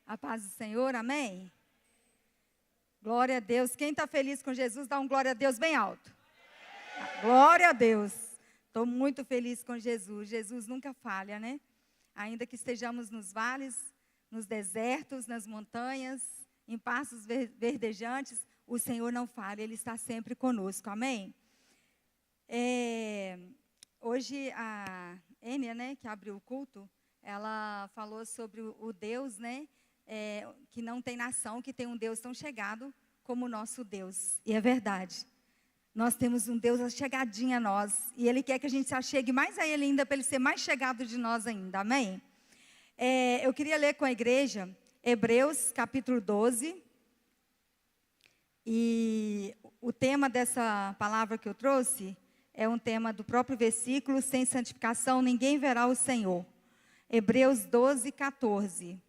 A paz do Senhor, amém? Glória a Deus. Quem está feliz com Jesus, dá um glória a Deus bem alto. Glória a Deus. Estou muito feliz com Jesus. Jesus nunca falha, né? Ainda que estejamos nos vales, nos desertos, nas montanhas, em pastos verdejantes, o Senhor não falha, Ele está sempre conosco, amém? Hoje a Enia, né, que abriu o culto, ela falou sobre o Deus, né? Que não tem nação, que tem um Deus tão chegado como o nosso Deus. E é verdade. Nós temos um Deus achegadinho a nós. E Ele quer que a gente se achegue mais a Ele ainda, para Ele ser mais chegado de nós ainda. Amém? Eu queria ler com a igreja Hebreus capítulo 12. E o tema dessa palavra que eu trouxe é um tema do próprio versículo: sem santificação ninguém verá o Senhor. Hebreus 12, 14.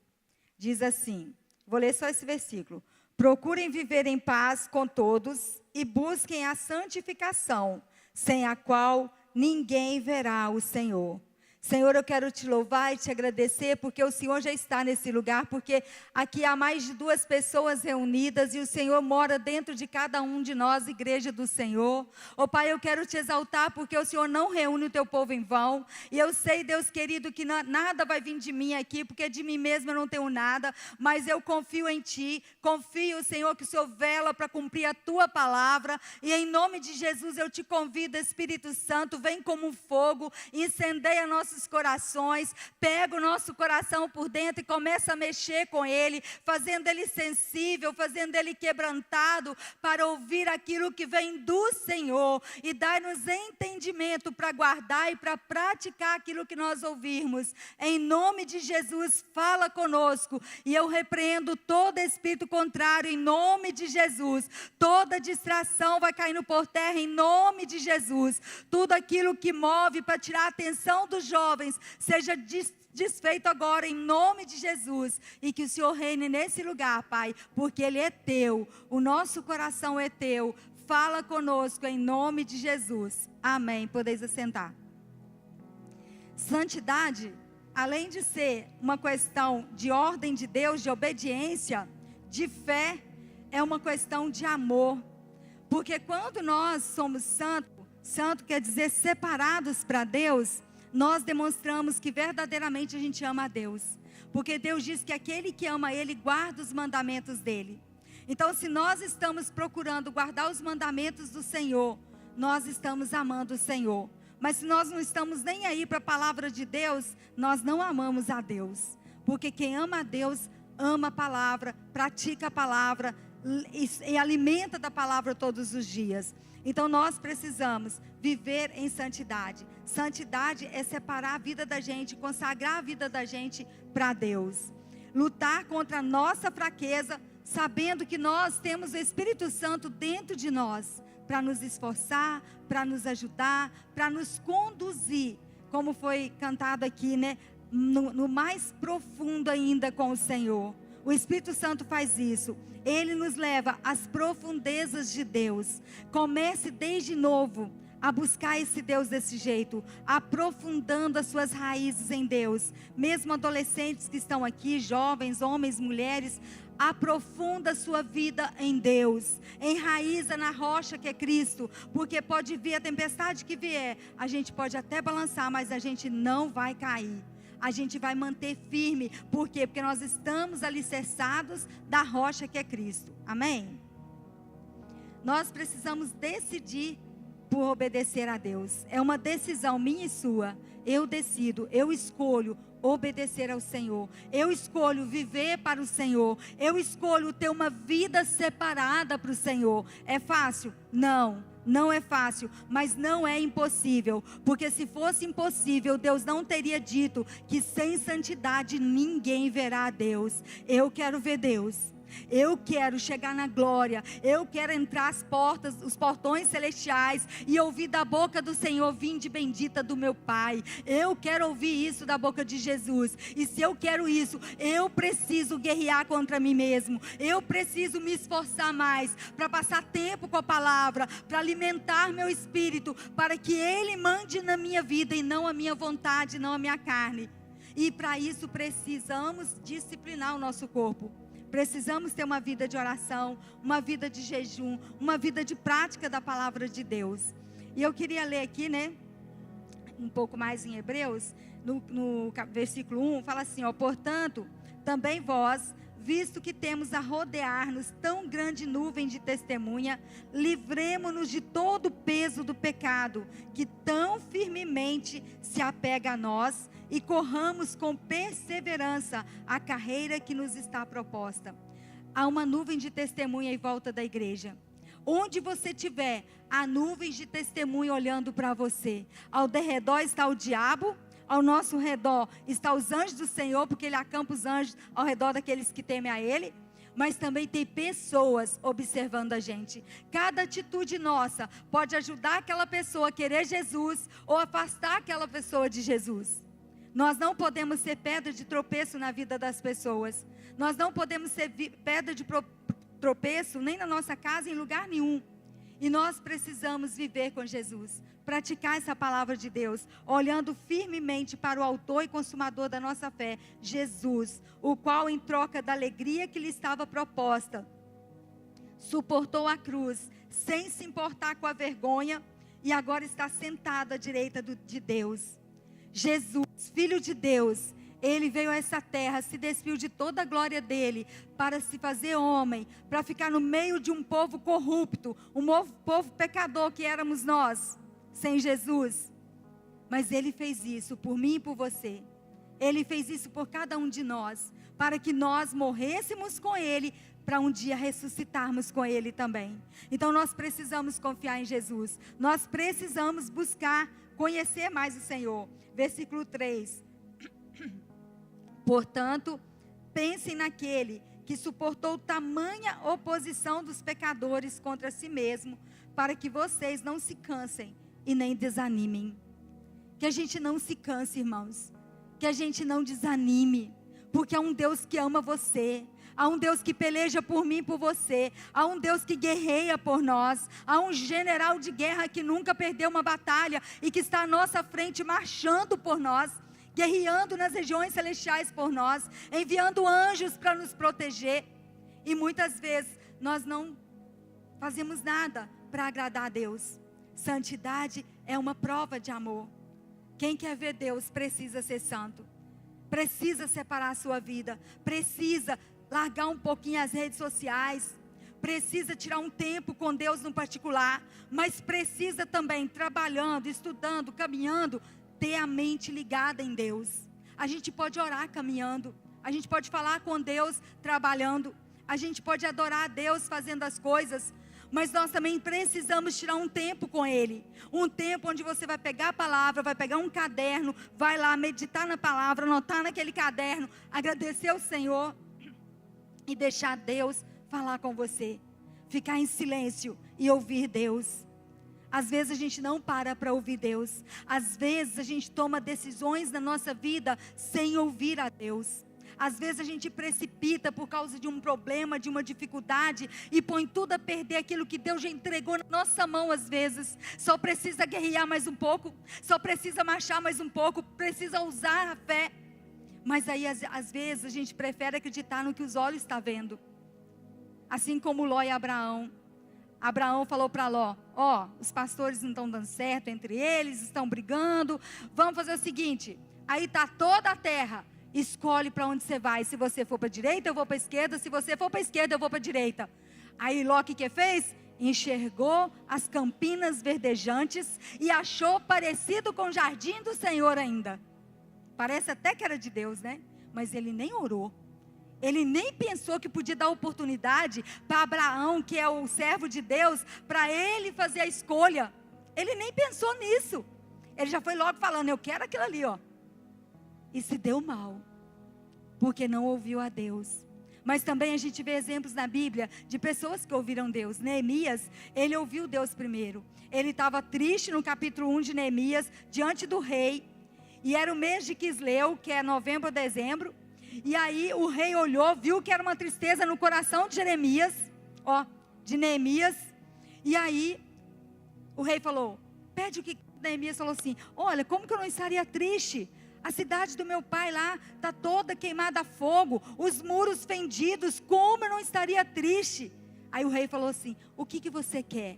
Diz assim, vou ler só esse versículo. Procurem viver em paz com todos e busquem a santificação, sem a qual ninguém verá o Senhor. Senhor, eu quero te louvar e te agradecer, porque o Senhor já está nesse lugar, porque aqui há mais de 2 pessoas reunidas, e o Senhor mora dentro de cada um de nós, igreja do Senhor. Ó Pai, eu quero te exaltar, porque o Senhor não reúne o teu povo em vão, e eu sei, Deus querido, que nada vai vir de mim aqui, porque de mim mesma eu não tenho nada, mas eu confio em Ti, confio, Senhor, que o Senhor vela para cumprir a Tua palavra, e em nome de Jesus eu te convido, Espírito Santo, vem como um fogo, incendeia nossos corações, pega o nosso coração por dentro e começa a mexer com ele, fazendo ele sensível, fazendo ele quebrantado, para ouvir aquilo que vem do Senhor, e dai-nos entendimento para guardar e para praticar aquilo que nós ouvirmos. Em nome de Jesus, fala conosco, e eu repreendo todo espírito contrário, em nome de Jesus. Toda distração vai caindo por terra, em nome de Jesus. Tudo aquilo que move para tirar a atenção dos jovens, seja desfeito agora em nome de Jesus, e que o Senhor reine nesse lugar, Pai, porque Ele é Teu, o nosso coração é Teu. Fala conosco em nome de Jesus, amém. Podeis assentar. Santidade, além de ser uma questão de ordem de Deus, de obediência, de fé, é uma questão de amor, porque quando nós somos santos, santo quer dizer separados para Deus, nós demonstramos que verdadeiramente a gente ama a Deus, porque Deus diz que aquele que ama Ele guarda os mandamentos dEle. Então, se nós estamos procurando guardar os mandamentos do Senhor, nós estamos amando o Senhor. Mas se nós não estamos nem aí para a palavra de Deus, nós não amamos a Deus, porque quem ama a Deus, ama a palavra, pratica a palavra e alimenta da palavra todos os dias. Então nós precisamos viver em santidade. Santidade é separar a vida da gente, consagrar a vida da gente para Deus. Lutar contra a nossa fraqueza, sabendo que nós temos o Espírito Santo dentro de nós, para nos esforçar, para nos ajudar, para nos conduzir, como foi cantado aqui, né? No mais profundo ainda com o Senhor. O Espírito Santo faz isso. Ele nos leva às profundezas de Deus. Comece desde novo a buscar esse Deus desse jeito, aprofundando as suas raízes em Deus. Mesmo adolescentes que estão aqui, jovens, homens, mulheres, aprofunda a sua vida em Deus. Enraiza na rocha que é Cristo, porque pode vir a tempestade que vier, a gente pode até balançar, mas a gente não vai cair. A gente vai manter firme. Por quê? Porque nós estamos alicerçados da rocha que é Cristo. Amém? Nós precisamos decidir por obedecer a Deus. É uma decisão minha e sua. Eu decido, eu escolho obedecer ao Senhor. Eu escolho viver para o Senhor. Eu escolho ter uma vida separada para o Senhor. É fácil? Não. Não é fácil, mas não é impossível, porque se fosse impossível, Deus não teria dito que sem santidade ninguém verá a Deus. Eu quero ver Deus. Eu quero chegar na glória. Eu quero entrar as portas, os portões celestiais, e ouvir da boca do Senhor: vinde bendita do meu Pai. Eu quero ouvir isso da boca de Jesus. E se eu quero isso, eu preciso guerrear contra mim mesmo. Eu preciso me esforçar mais para passar tempo com a palavra, para alimentar meu espírito, para que Ele mande na minha vida e não a minha vontade, não a minha carne. E para isso precisamos disciplinar o nosso corpo. Precisamos ter uma vida de oração, uma vida de jejum, uma vida de prática da palavra de Deus. E eu queria ler aqui, né, um pouco mais em Hebreus, no versículo 1, fala assim, ó: portanto, também vós, visto que temos a rodear-nos tão grande nuvem de testemunha, livremo-nos de todo o peso do pecado, que tão firmemente se apega a nós, e corramos com perseverança a carreira que nos está proposta. Há uma nuvem de testemunha em volta da igreja. Onde você estiver, há nuvens de testemunha olhando para você. Ao derredor está o diabo, ao nosso redor está os anjos do Senhor, porque Ele acampa os anjos ao redor daqueles que temem a Ele. Mas também tem pessoas observando a gente. Cada atitude nossa pode ajudar aquela pessoa a querer Jesus ou afastar aquela pessoa de Jesus. Nós não podemos ser pedra de tropeço na vida das pessoas. Nós não podemos ser pedra de tropeço nem na nossa casa, em lugar nenhum. E nós precisamos viver com Jesus, praticar essa palavra de Deus, olhando firmemente para o autor e consumador da nossa fé, Jesus, o qual, em troca da alegria que lhe estava proposta, suportou a cruz, sem se importar com a vergonha, e agora está sentado à direita de Deus. Jesus, Filho de Deus, Ele veio a essa terra, se despiu de toda a glória dele, para se fazer homem, para ficar no meio de um povo corrupto, um povo pecador que éramos nós, sem Jesus. Mas Ele fez isso por mim e por você. Ele fez isso por cada um de nós, para que nós morrêssemos com Ele, para um dia ressuscitarmos com Ele também. Então nós precisamos confiar em Jesus, nós precisamos buscar conhecer mais o Senhor. Versículo 3. Portanto, pensem naquele que suportou tamanha oposição dos pecadores contra si mesmo, para que vocês não se cansem e nem desanimem. Que a gente não se canse, irmãos. Que a gente não desanime, porque há um Deus que ama você. Há um Deus que peleja por mim e por você. Há um Deus que guerreia por nós. Há um general de guerra que nunca perdeu uma batalha e que está à nossa frente marchando por nós, guerreando nas regiões celestiais por nós, enviando anjos para nos proteger. E muitas vezes nós não fazemos nada para agradar a Deus. Santidade é uma prova de amor. Quem quer ver Deus precisa ser santo. Precisa separar a sua vida. Precisa largar um pouquinho as redes sociais, precisa tirar um tempo com Deus no particular, mas precisa também, trabalhando, estudando, caminhando, ter a mente ligada em Deus. A gente pode orar caminhando, a gente pode falar com Deus trabalhando, a gente pode adorar a Deus fazendo as coisas, mas nós também precisamos tirar um tempo com Ele, um tempo onde você vai pegar a palavra, vai pegar um caderno, vai lá meditar na palavra, anotar naquele caderno, agradecer ao Senhor, e deixar Deus falar com você. Ficar em silêncio e ouvir Deus. Às vezes a gente não para ouvir Deus. Às vezes a gente toma decisões na nossa vida sem ouvir a Deus. Às vezes a gente precipita por causa de um problema, de uma dificuldade, e põe tudo a perder aquilo que Deus já entregou na nossa mão às vezes. Só precisa guerrear mais um pouco, só precisa marchar mais um pouco, precisa usar a fé. Mas aí às vezes a gente prefere acreditar no que os olhos estão vendo. Assim como Ló e Abraão. Abraão falou para Ló: ó, os pastores não estão dando certo entre eles, estão brigando. Vamos fazer o seguinte, aí está toda a terra. Escolhe para onde você vai. Se você for para a direita, eu vou para a esquerda. Se você for para a esquerda, eu vou para a direita. Aí Ló, o que fez? Enxergou as campinas verdejantes e achou parecido com o jardim do Senhor ainda. Parece até que era de Deus, né? Mas ele nem orou. Ele nem pensou que podia dar oportunidade para Abraão, que é o servo de Deus, para ele fazer a escolha. Ele nem pensou nisso. Ele já foi logo falando: eu quero aquilo ali, ó. E se deu mal, porque não ouviu a Deus. Mas também a gente vê exemplos na Bíblia de pessoas que ouviram Deus. Neemias, ele ouviu Deus primeiro. Ele estava triste no capítulo 1 de Neemias, diante do rei. E era o mês de Quisleu, que é novembro ou dezembro. E aí o rei olhou, viu que era uma tristeza no coração de Jeremias, ó, de Neemias. E aí o rei falou, pede o que Neemias falou assim: olha, como que eu não estaria triste? A cidade do meu pai lá está toda queimada a fogo, os muros fendidos, como eu não estaria triste? Aí o rei falou assim: o que você quer?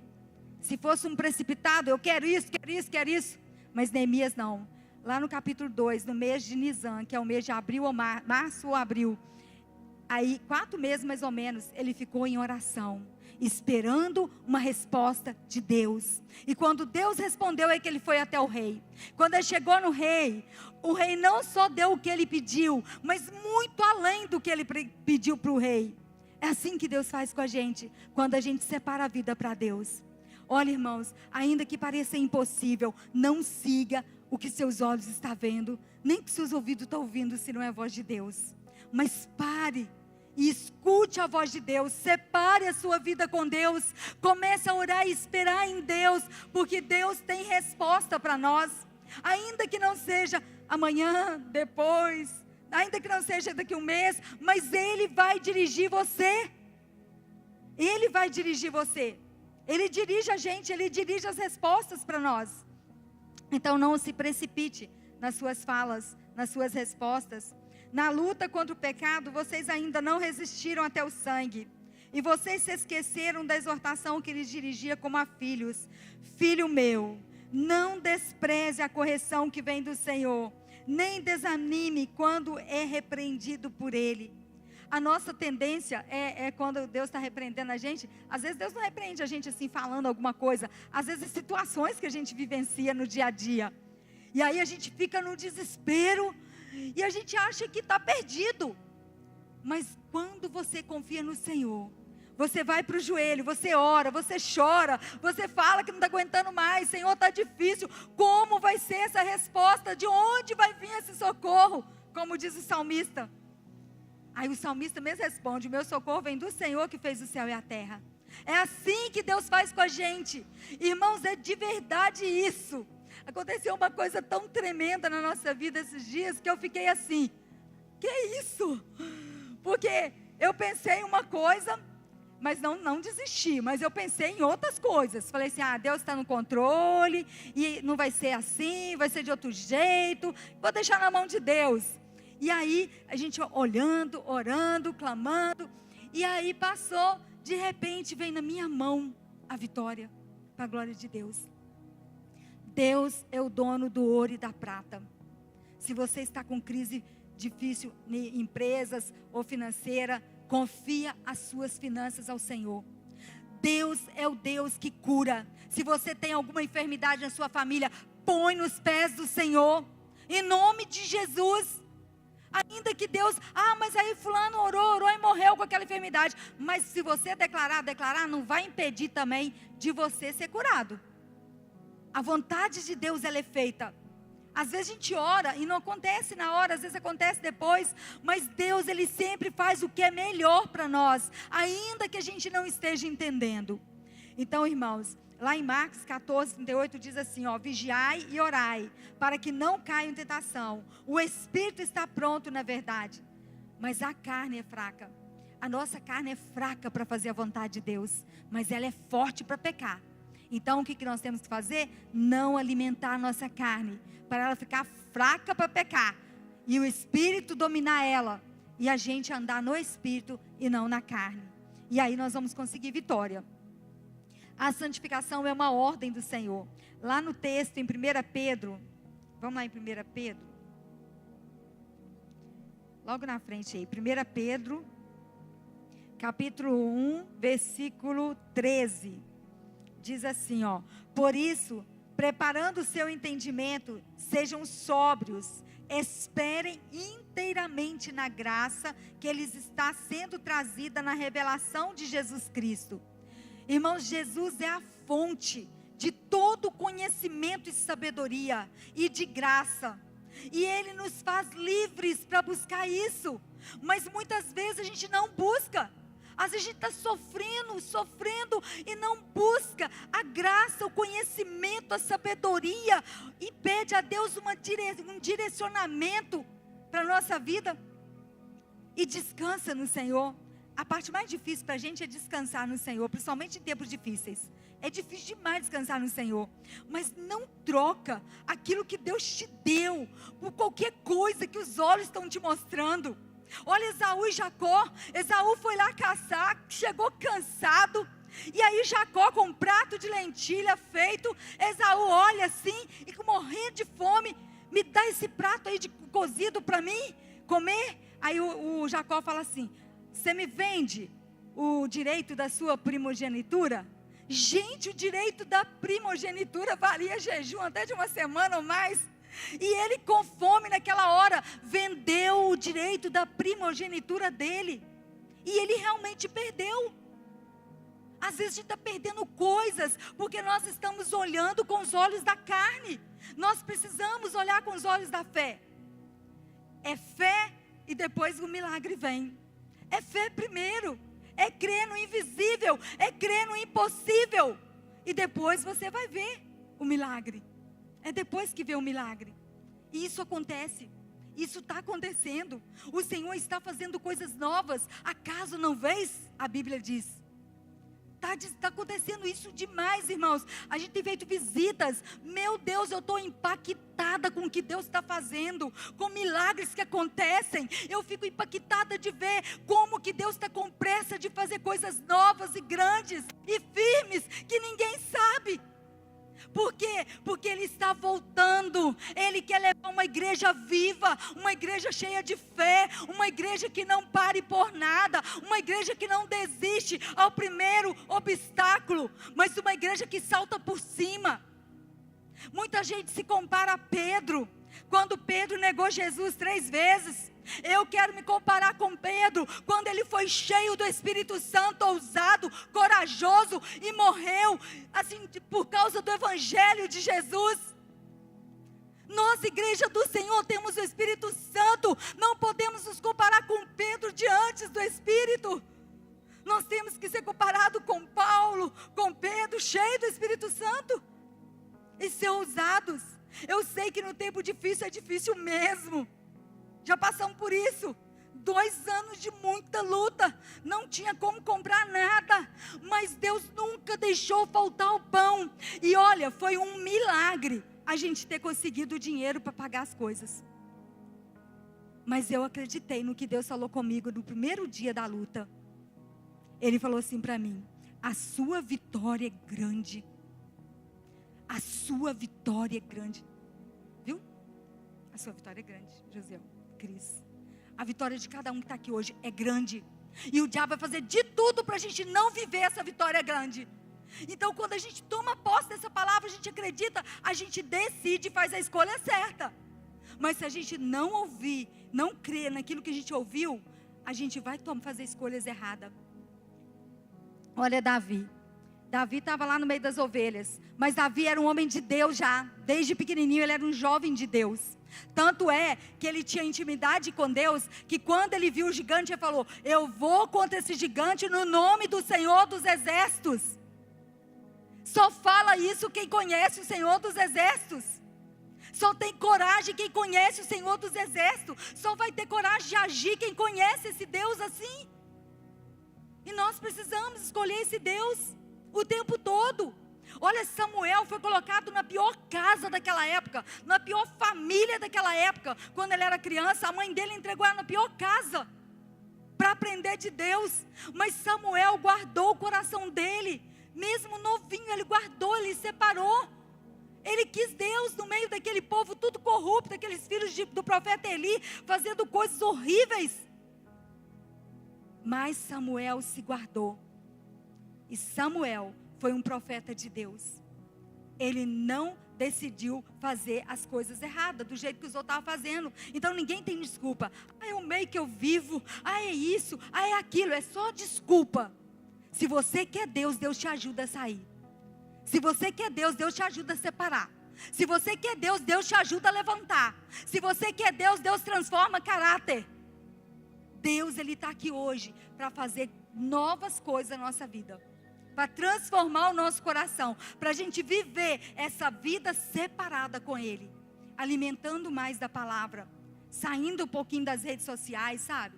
Se fosse um precipitado, eu quero isso, quero isso, quero isso. Mas Neemias não. Lá no capítulo 2, no mês de Nisan, que é o mês de abril ou março ou abril, aí 4 meses mais ou menos, ele ficou em oração, esperando uma resposta de Deus. E quando Deus respondeu, é que ele foi até o rei. Quando ele chegou no rei, o rei não só deu o que ele pediu, mas muito além do que ele pediu para o rei. É assim que Deus faz com a gente, quando a gente separa a vida para Deus. Olha, irmãos, ainda que pareça impossível, não siga o que seus olhos estão vendo, nem que seus ouvidos estão ouvindo, se não é a voz de Deus. Mas pare e escute a voz de Deus, separe a sua vida com Deus, comece a orar e esperar em Deus, porque Deus tem resposta para nós, ainda que não seja amanhã, depois, ainda que não seja daqui a um mês, mas Ele vai dirigir você, Ele vai dirigir você, Ele dirige a gente, Ele dirige as respostas para nós. Então não se precipite nas suas falas, nas suas respostas. Na luta contra o pecado, vocês ainda não resistiram até o sangue. E vocês se esqueceram da exortação que lhes dirigia como a filhos. Filho meu, não despreze a correção que vem do Senhor, nem desanime quando é repreendido por Ele. A nossa tendência é quando Deus está repreendendo a gente, às vezes Deus não repreende a gente assim, falando alguma coisa, às vezes situações que a gente vivencia no dia a dia, e aí a gente fica no desespero, e a gente acha que está perdido, mas quando você confia no Senhor, você vai para o joelho, você ora, você chora, você fala que não está aguentando mais, Senhor, está difícil, como vai ser essa resposta, de onde vai vir esse socorro, como diz o salmista. Aí o salmista mesmo responde: o meu socorro vem do Senhor que fez o céu e a terra. É assim que Deus faz com a gente, irmãos, é de verdade isso. Aconteceu uma coisa tão tremenda na nossa vida esses dias, que eu fiquei assim, que é isso? Porque eu pensei em uma coisa, mas não desisti, mas eu pensei em outras coisas. Falei assim: Deus está no controle, e não vai ser assim, vai ser de outro jeito, vou deixar na mão de Deus. E aí, a gente olhando, orando, clamando, e aí passou, de repente vem na minha mão a vitória, para a glória de Deus. Deus é o dono do ouro e da prata. Se você está com crise difícil em empresas ou financeira, confia as suas finanças ao Senhor. Deus é o Deus que cura. Se você tem alguma enfermidade na sua família, põe nos pés do Senhor, em nome de Jesus. Ainda que Deus, mas aí fulano orou e morreu com aquela enfermidade. Mas se você declarar, não vai impedir também de você ser curado. A vontade de Deus, ela é feita. Às vezes a gente ora e não acontece na hora, às vezes acontece depois. Mas Deus, Ele sempre faz o que é melhor para nós, ainda que a gente não esteja entendendo. Então, irmãos, lá em Marcos 14, 38 diz assim, vigiai e orai, para que não caia em tentação. O espírito está pronto na verdade, mas a carne é fraca. A nossa carne é fraca para fazer a vontade de Deus, mas ela é forte para pecar. Então o que nós temos que fazer? Não alimentar a nossa carne, para ela ficar fraca para pecar, e o espírito dominar ela, e a gente andar no espírito e não na carne. E aí nós vamos conseguir vitória. A santificação é uma ordem do Senhor. Lá no texto em 1 Pedro, vamos lá em 1 Pedro, logo na frente aí, 1 Pedro, capítulo 1, versículo 13, diz assim, por isso, preparando o seu entendimento, sejam sóbrios, esperem inteiramente na graça que lhes está sendo trazida na revelação de Jesus Cristo. Irmãos, Jesus é a fonte de todo conhecimento e sabedoria e de graça. E Ele nos faz livres para buscar isso. Mas muitas vezes a gente não busca. Às vezes a gente está sofrendo e não busca a graça, o conhecimento, a sabedoria. E pede a Deus um direcionamento para a nossa vida. E descansa no Senhor. A parte mais difícil para a gente é descansar no Senhor, principalmente em tempos difíceis. É difícil demais descansar no Senhor. Mas não troca aquilo que Deus te deu por qualquer coisa que os olhos estão te mostrando. Olha Esaú e Jacó. Esaú foi lá caçar, chegou cansado. E aí Jacó com um prato de lentilha feito. Esaú olha assim e morrendo de fome. Me dá esse prato aí de cozido para mim comer. Aí o Jacó fala assim: você me vende o direito da sua primogenitura? Gente, o direito da primogenitura valia jejum até de uma semana ou mais. E ele com fome naquela hora, vendeu o direito da primogenitura dele. E ele realmente perdeu. Às vezes a gente está perdendo coisas, porque nós estamos olhando com os olhos da carne. Nós precisamos olhar com os olhos da fé. É fé e depois o milagre vem. É fé primeiro, é crer no invisível, é crer no impossível. E depois você vai ver o milagre. É depois que vê o milagre. E isso acontece. Isso está acontecendo. O Senhor está fazendo coisas novas. Acaso não vês? A Bíblia diz. Está acontecendo isso demais, irmãos. A gente tem feito visitas. Meu Deus, eu estou impactada com o que Deus está fazendo, com milagres que acontecem. Eu fico impactada de ver como que Deus está com pressa de fazer coisas novas e grandes e firmes que ninguém sabe. Por quê? Porque Ele está voltando. Ele quer levar uma igreja viva, uma igreja cheia de fé, uma igreja que não pare por nada, uma igreja que não desiste ao primeiro obstáculo, mas uma igreja que salta por cima. Muita gente se compara a Pedro, quando Pedro negou Jesus 3 vezes. Eu quero me comparar com Pedro, quando ele foi cheio do Espírito Santo, ousado, corajoso e morreu, assim, por causa do Evangelho de Jesus. Nós, igreja do Senhor, temos o Espírito Santo, não podemos nos comparar com Pedro de antes do Espírito. Nós temos que ser comparado com Paulo, com Pedro, cheio do Espírito Santo, e ser ousados. Eu sei que no tempo difícil é difícil mesmo. Já passamos por isso. 2 anos de muita luta. Não tinha como comprar nada. Mas Deus nunca deixou faltar o pão. E olha, foi um milagre a gente ter conseguido o dinheiro para pagar as coisas. Mas eu acreditei no que Deus falou comigo no primeiro dia da luta. Ele falou assim para mim: a sua vitória é grande. A sua vitória é grande. Viu? A sua vitória é grande, José. Cris. A vitória de cada um que está aqui hoje é grande. E o diabo vai fazer de tudo para a gente não viver essa vitória grande. Então quando a gente toma posse dessa palavra, a gente acredita, a gente decide e faz a escolha certa. Mas se a gente não ouvir, não crer naquilo que a gente ouviu, a gente vai fazer escolhas erradas. Olha Davi. Davi estava lá no meio das ovelhas. Mas Davi era um homem de Deus já. Desde pequenininho ele era um jovem de Deus. Tanto é que ele tinha intimidade com Deus, que quando ele viu o gigante, ele falou: eu vou contra esse gigante no nome do Senhor dos Exércitos. Só fala isso quem conhece o Senhor dos Exércitos. Só tem coragem quem conhece o Senhor dos Exércitos. Só vai ter coragem de agir quem conhece esse Deus assim. E nós precisamos escolher esse Deus o tempo todo. Olha, Samuel foi colocado na pior casa daquela época, na pior família daquela época. Quando ele era criança, a mãe dele entregou ela na pior casa, para aprender de Deus. Mas Samuel guardou o coração dele, mesmo novinho, ele guardou, ele separou. Ele quis Deus no meio daquele povo tudo corrupto, aqueles filhos do profeta Eli, fazendo coisas horríveis. Mas Samuel se guardou. E Samuel foi um profeta de Deus. Ele não decidiu fazer as coisas erradas, do jeito que os outros estavam fazendo. Então ninguém tem desculpa. É o meio que eu vivo. É isso. É aquilo. É só desculpa. Se você quer Deus, Deus te ajuda a sair. Se você quer Deus, Deus te ajuda a separar. Se você quer Deus, Deus te ajuda a levantar. Se você quer Deus, Deus transforma caráter. Deus, Ele está aqui hoje para fazer novas coisas na nossa vida. Para transformar o nosso coração, para a gente viver essa vida separada com Ele, alimentando mais da palavra, saindo um pouquinho das redes sociais, sabe?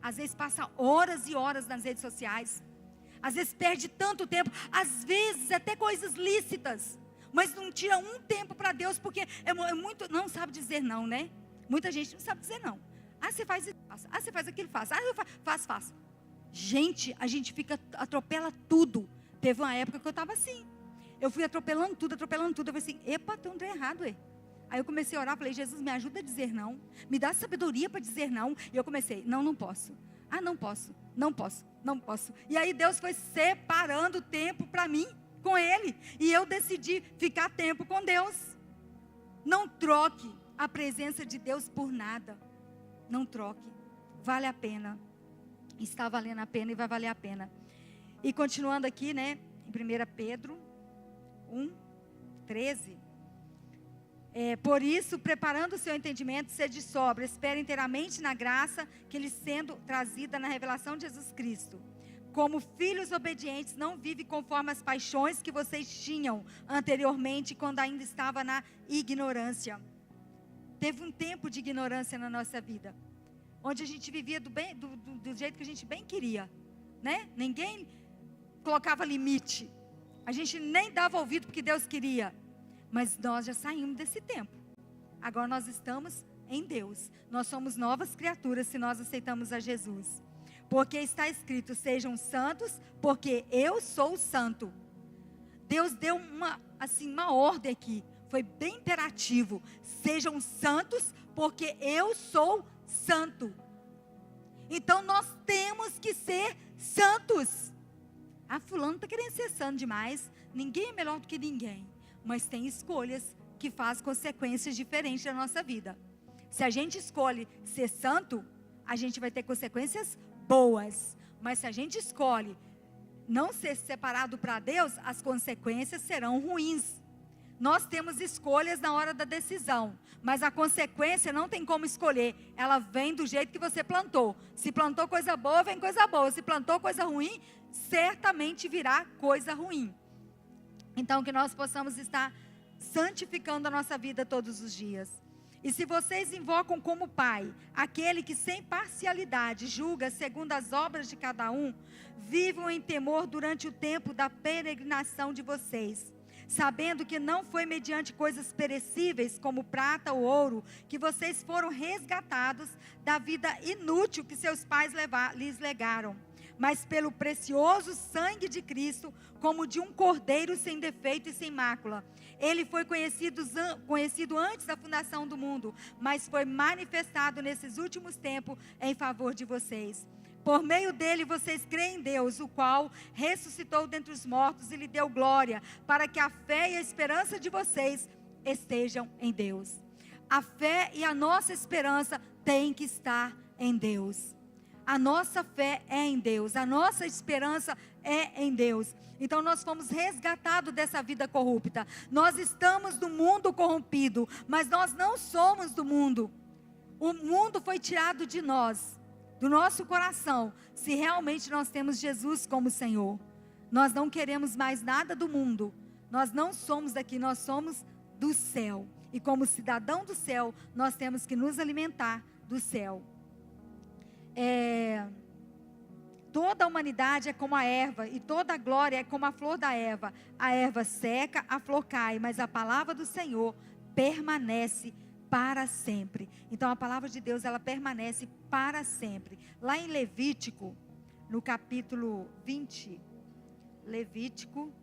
às vezes passa horas e horas nas redes sociais, às vezes perde tanto tempo, às vezes até coisas lícitas, mas não tira um tempo para Deus, porque é muito, não sabe dizer não, né? Muita gente não sabe dizer não. Ah, você faz isso, faça. Ah, você faz aquilo, faça. Ah, eu faço. Gente, a gente atropela tudo. Teve uma época que eu estava assim. Eu fui atropelando tudo. Eu falei assim, epa, tem um trem errado, ué. Aí eu comecei a orar, falei, Jesus, me ajuda a dizer não. Me dá sabedoria para dizer não. E eu comecei, não posso. Ah, não posso. E aí Deus foi separando tempo para mim com Ele. E eu decidi ficar tempo com Deus. Não troque a presença de Deus por nada. Não troque. Vale a pena. Está valendo a pena e vai valer a pena. E continuando aqui, né, em 1 Pedro 1:13. Por isso, preparando o seu entendimento, sede sóbrio, espere inteiramente na graça que lhe sendo trazida na revelação de Jesus Cristo. Como filhos obedientes, não vive conforme as paixões que vocês tinham anteriormente, quando ainda estava na ignorância. Teve um tempo de ignorância na nossa vida, onde a gente vivia do jeito que a gente bem queria, né? Ninguém colocava limite, a gente nem dava ouvido porque Deus queria. Mas nós já saímos desse tempo. Agora nós estamos em Deus. Nós somos novas criaturas se nós aceitamos a Jesus. Porque está escrito, sejam santos, porque eu sou santo. Deus deu uma ordem aqui. Foi bem imperativo. Sejam santos, porque eu sou santo. Então nós temos que ser santos. Ah, fulano está querendo ser santo demais. Ninguém é melhor do que ninguém. Mas tem escolhas que fazem consequências diferentes na nossa vida. Se a gente escolhe ser santo, a gente vai ter consequências boas. Mas se a gente escolhe não ser separado para Deus, as consequências serão ruins. Nós temos escolhas na hora da decisão, mas a consequência não tem como escolher. Ela vem do jeito que você plantou. Se plantou coisa boa, vem coisa boa. Se plantou coisa ruim, certamente virá coisa ruim. Então, que nós possamos estar santificando a nossa vida todos os dias. E se vocês invocam como Pai, aquele que sem parcialidade julga segundo as obras de cada um, vivam em temor durante o tempo da peregrinação de vocês, sabendo que não foi mediante coisas perecíveis, como prata ou ouro, que vocês foram resgatados da vida inútil que seus pais lhes legaram, mas pelo precioso sangue de Cristo, como de um cordeiro sem defeito e sem mácula. Ele foi conhecido antes da fundação do mundo, mas foi manifestado nesses últimos tempos em favor de vocês. Por meio dele vocês creem em Deus, o qual ressuscitou dentre os mortos e lhe deu glória, para que a fé e a esperança de vocês estejam em Deus. A fé e a nossa esperança têm que estar em Deus. A nossa fé é em Deus, a nossa esperança é em Deus. Então nós fomos resgatados dessa vida corrupta. Nós estamos no mundo corrompido, mas nós não somos do mundo. O mundo foi tirado de nós, do nosso coração, se realmente nós temos Jesus como Senhor. Nós não queremos mais nada do mundo. Nós não somos daqui, nós somos do céu. E como cidadão do céu, nós temos que nos alimentar do céu. Toda a humanidade é como a erva, e toda a glória é como a flor da erva. A erva seca, a flor cai, mas a palavra do Senhor permanece para sempre. Então a palavra de Deus, ela permanece para sempre. Lá em Levítico, no capítulo 20, Levítico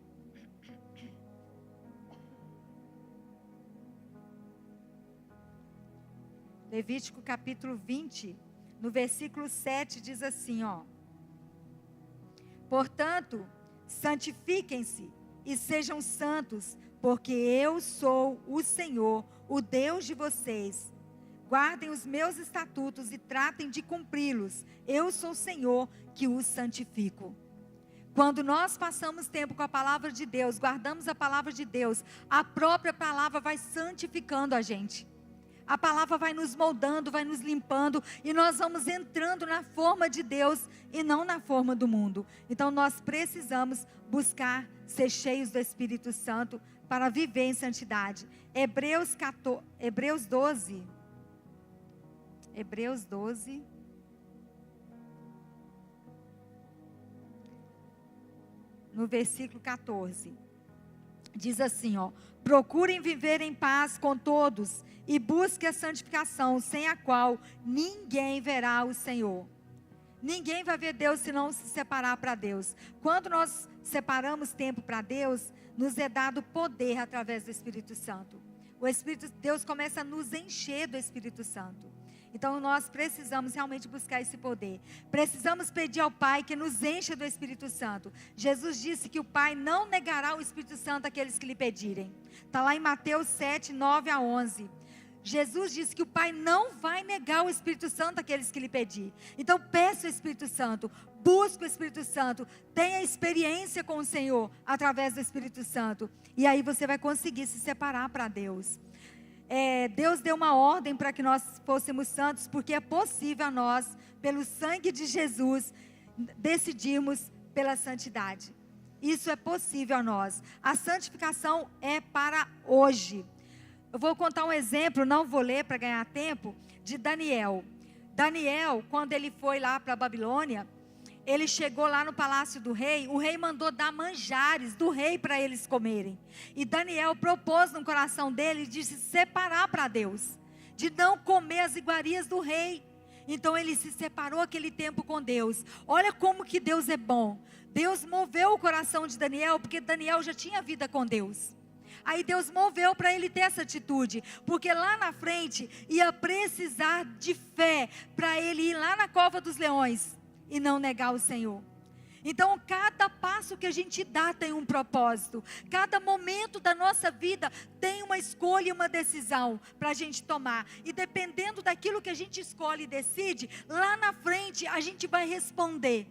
capítulo 20, no versículo 7, diz assim, portanto, santifiquem-se e sejam santos, porque eu sou o Senhor, o Deus de vocês. Guardem os meus estatutos e tratem de cumpri-los. Eu sou o Senhor que os santifico. Quando nós passamos tempo com a palavra de Deus, guardamos a palavra de Deus, a própria palavra vai santificando a gente. A palavra vai nos moldando, vai nos limpando, e nós vamos entrando na forma de Deus e não na forma do mundo. Então nós precisamos buscar ser cheios do Espírito Santo para viver em santidade. Hebreus 12, no versículo 14. Diz assim, ó: procurem viver em paz com todos e busquem a santificação, sem a qual ninguém verá o Senhor. Ninguém vai ver Deus se não se separar para Deus. Quando nós separamos tempo para Deus, nos é dado poder através do Espírito Santo. O Espírito de Deus começa a nos encher do Espírito Santo. Então nós precisamos realmente buscar esse poder. Precisamos pedir ao Pai que nos encha do Espírito Santo. Jesus disse que o Pai não negará o Espírito Santo àqueles que lhe pedirem. Está lá em Mateus 7, 9 a 11. Jesus disse que o Pai não vai negar o Espírito Santo àqueles que lhe pedir. Então peça o Espírito Santo, busque o Espírito Santo, tenha experiência com o Senhor através do Espírito Santo. E aí você vai conseguir se separar para Deus. Deus deu uma ordem para que nós fôssemos santos, porque é possível a nós, pelo sangue de Jesus, decidirmos pela santidade. Isso é possível a nós. A santificação é para hoje. Eu vou contar um exemplo, não vou ler para ganhar tempo, de Daniel. Daniel, quando ele foi lá para a Babilônia, ele chegou lá no palácio do rei, o rei mandou dar manjares do rei para eles comerem. E Daniel propôs no coração dele de se separar para Deus, de não comer as iguarias do rei. Então ele se separou aquele tempo com Deus. Olha como que Deus é bom. Deus moveu o coração de Daniel, porque Daniel já tinha vida com Deus. Aí Deus moveu para ele ter essa atitude, porque lá na frente ia precisar de fé para ele ir lá na cova dos leões e não negar o Senhor. Então cada passo que a gente dá tem um propósito, cada momento da nossa vida tem uma escolha e uma decisão para a gente tomar, e dependendo daquilo que a gente escolhe e decide, lá na frente a gente vai responder,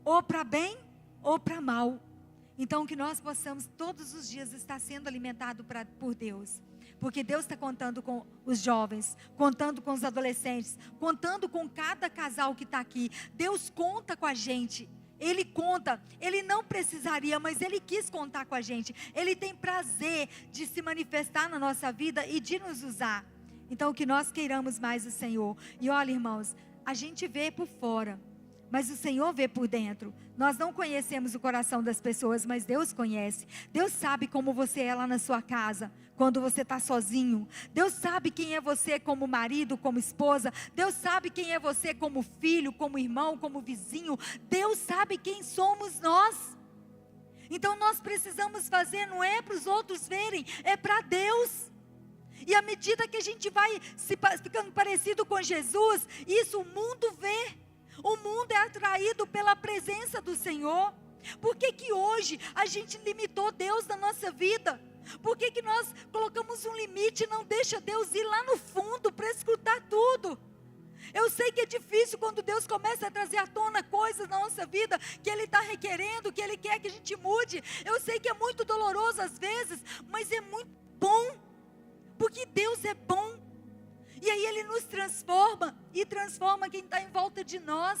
ou para bem ou para mal. Então que nós possamos todos os dias estar sendo alimentados por Deus, porque Deus está contando com os jovens, contando com os adolescentes, contando com cada casal que está aqui. Deus conta com a gente, Ele conta, Ele não precisaria, mas Ele quis contar com a gente. Ele tem prazer de se manifestar na nossa vida e de nos usar. Então que nós queiramos mais o Senhor. E olha, irmãos, a gente vê por fora, mas o Senhor vê por dentro. Nós não conhecemos o coração das pessoas, mas Deus conhece. Deus sabe como você é lá na sua casa, quando você está sozinho. Deus sabe quem é você como marido, como esposa. Deus sabe quem é você como filho, como irmão, como vizinho. Deus sabe quem somos nós. Então nós precisamos fazer, não é para os outros verem, é para Deus. E à medida que a gente vai ficando parecido com Jesus, isso o mundo vê. O mundo é atraído pela presença do Senhor. Por que que hoje a gente limitou Deus na nossa vida? Por que que nós colocamos um limite e não deixa Deus ir lá no fundo para escutar tudo? Eu sei que é difícil quando Deus começa a trazer à tona coisas na nossa vida que Ele está requerendo, que Ele quer que a gente mude. Eu sei que é muito doloroso às vezes, mas é muito bom, porque Deus é bom. E aí Ele nos transforma e transforma quem está em volta de nós.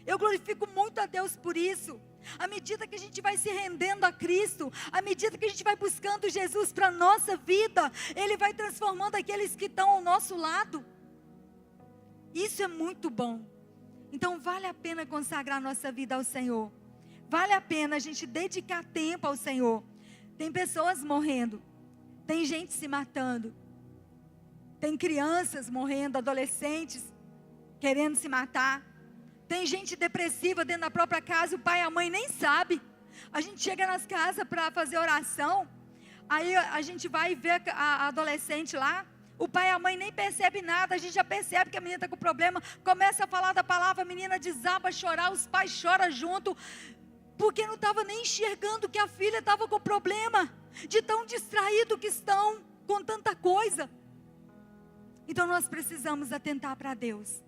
Eu glorifico muito a Deus por isso. À medida que a gente vai se rendendo a Cristo, à medida que a gente vai buscando Jesus para a nossa vida, Ele vai transformando aqueles que estão ao nosso lado. Isso é muito bom. Então vale a pena consagrar nossa vida ao Senhor. Vale a pena a gente dedicar tempo ao Senhor. Tem pessoas morrendo, tem gente se matando, tem crianças morrendo, adolescentes querendo se matar. Tem gente depressiva dentro da própria casa, o pai e a mãe nem sabem. A gente chega nas casas para fazer oração, aí a gente vai ver a adolescente lá, o pai e a mãe nem percebem nada, a gente já percebe que a menina está com problema, começa a falar da palavra, a menina desaba a chorar, os pais choram junto, porque não estava nem enxergando que a filha estava com problema, de tão distraído que estão com tanta coisa. Então nós precisamos atentar para Deus,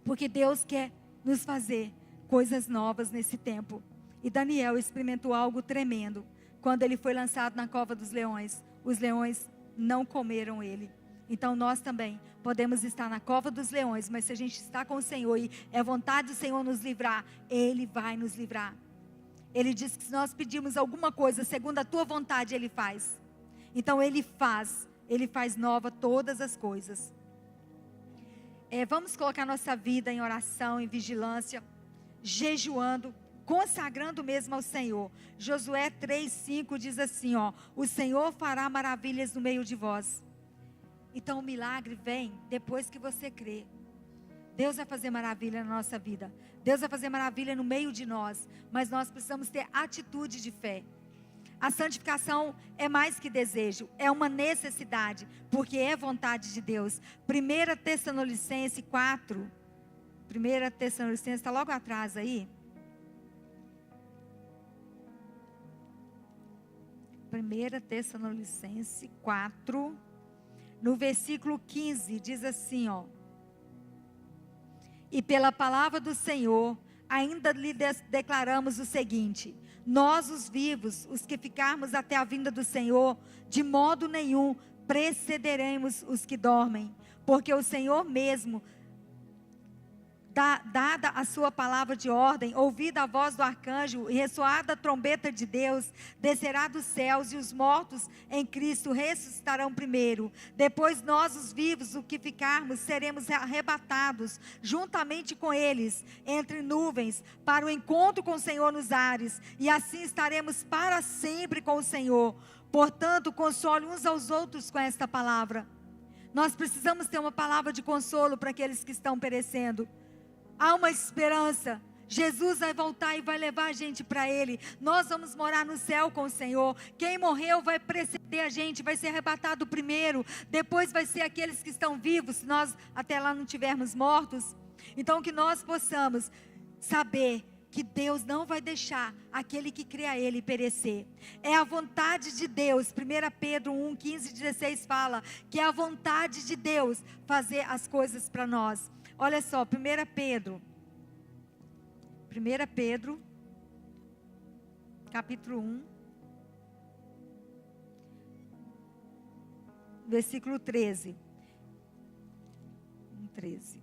porque Deus quer nos fazer coisas novas nesse tempo. E Daniel experimentou algo tremendo. Quando ele foi lançado na cova dos leões, os leões não comeram ele. Então nós também podemos estar na cova dos leões, mas se a gente está com o Senhor e é vontade do Senhor nos livrar, Ele vai nos livrar. Ele diz que se nós pedirmos alguma coisa segundo a tua vontade, Ele faz. Então Ele faz nova todas as coisas. Vamos colocar nossa vida em oração, em vigilância, jejuando, consagrando mesmo ao Senhor. Josué 3:5 diz assim, o Senhor fará maravilhas no meio de vós. Então o milagre vem depois que você crê. Deus vai fazer maravilha na nossa vida. Deus vai fazer maravilha no meio de nós. Mas nós precisamos ter atitude de fé. A santificação é mais que desejo, é uma necessidade, porque é vontade de Deus. 1 Tessalonicenses 4, 1 Tessalonicenses está logo atrás aí. 1 Tessalonicenses 4, no versículo 15, diz assim, e pela palavra do Senhor, ainda lhe declaramos o seguinte: nós os vivos, os que ficarmos até a vinda do Senhor, de modo nenhum precederemos os que dormem, porque o Senhor mesmo, dada a sua palavra de ordem, ouvida a voz do arcanjo e ressoada a trombeta de Deus, descerá dos céus, e os mortos em Cristo ressuscitarão primeiro. Depois nós, os vivos, o que ficarmos, seremos arrebatados juntamente com eles entre nuvens, para o encontro com o Senhor nos ares, e assim estaremos para sempre com o Senhor. Portanto, console uns aos outros com esta palavra. Nós precisamos ter uma palavra de consolo para aqueles que estão perecendo. Há uma esperança. Jesus vai voltar e vai levar a gente para Ele. Nós vamos morar no céu com o Senhor. Quem morreu vai preceder a gente, vai ser arrebatado primeiro. Depois vai ser aqueles que estão vivos, se nós até lá não tivermos mortos. Então que nós possamos saber que Deus não vai deixar aquele que crê a Ele perecer. É a vontade de Deus. 1 Pedro 1, 15 e 16 fala que é a vontade de Deus fazer as coisas para nós. Olha só, 1 Pedro, capítulo 1, versículo 13. 13.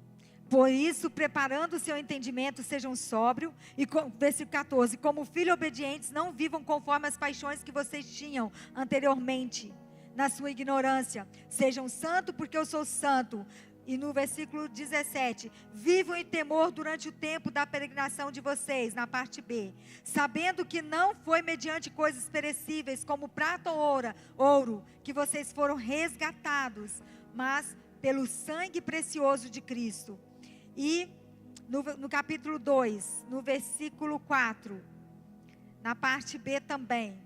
Por isso, preparando o seu entendimento, sejam sóbrios. E versículo 14. Como filhos obedientes, não vivam conforme as paixões que vocês tinham anteriormente, na sua ignorância. Sejam santos, porque eu sou santo. E no versículo 17, vivam em temor durante o tempo da peregrinação de vocês, na parte B, sabendo que não foi mediante coisas perecíveis, como prata ou ouro, que vocês foram resgatados, mas pelo sangue precioso de Cristo. E no capítulo 2, no versículo 4, na parte B também,